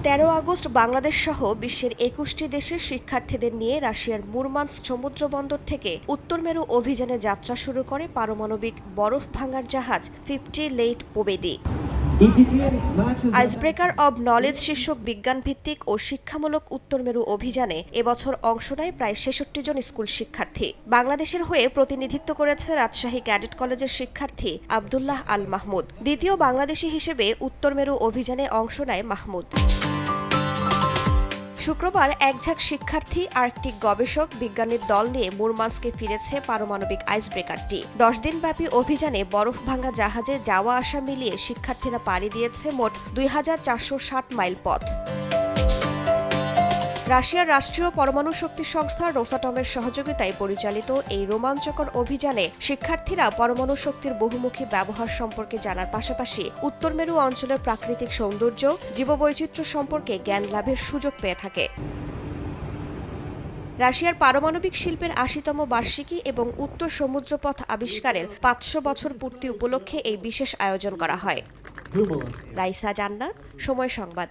13 August Bangladesh সহ বিশ্বের 21টি দেশের শিক্ষার্থীদের নিয়ে রাশিয়ার মুরমানস্ক সমুদ্র বন্দর থেকে উত্তর মেরু অভিযানে যাত্রা শুরু করে পারমাণবিক বরফ ভাঙার জাহাজ 50 লেইট পোবেদি। আইসব্রেকার অব নলেজ শীর্ষক বিজ্ঞানভিত্তিক ও শিক্ষামূলক উত্তর মেরু অভিযানে এবছর অংশ নেয় প্রায় 66 জন স্কুল শিক্ষার্থী। বাংলাদেশের হয়ে প্রতিনিধিত্ব করেছে রাজশাহী ক্যাডেট কলেজের শিক্ষার্থী আব্দুল্লাহ আল মাহমুদ। দ্বিতীয় বাংলাদেশি হিসেবে উত্তর মেরু অভিযানে অংশ নেয় মাহমুদ। শুক্রবার একঝাঁক শিক্ষার্থী, আর্কটিক গবেষক, বিজ্ঞানীর দল নিয়ে মুরমানস্কে ফিরেছে পারমাণবিক আইসব্রেকারটি। 10 দিনব্যাপী অভিযানে বরফ ভাঙা জাহাজে যাওয়া আসা মিলিয়ে শিক্ষার্থীরা পাড়ি দিয়েছে মোট 2460 মাইল পথ। রাশিয়ার রাষ্ট্রীয় পরমাণু শক্তি সংস্থা রোসাটমের সহযোগিতায় পরিচালিত এই রোমাঞ্চকর অভিযানে শিক্ষার্থীরা পরমাণু শক্তির বহুমুখী ব্যবহার সম্পর্কে জানার পাশাপাশি উত্তর মেরু অঞ্চলের প্রাকৃতিক সৌন্দর্য, জীববৈচিত্র্য সম্পর্কে জ্ঞান লাভের সুযোগ পেয়ে থাকে। রাশিয়ার পারমাণবিক শিল্পের ৮০তম বার্ষিকী এবং উত্তর সমুদ্রপথ আবিষ্কারের ৫০০ বছর পূর্তি উপলক্ষে এই বিশেষ আয়োজন করা হয়। রাইসা জান্নাত, সময় সংবাদ।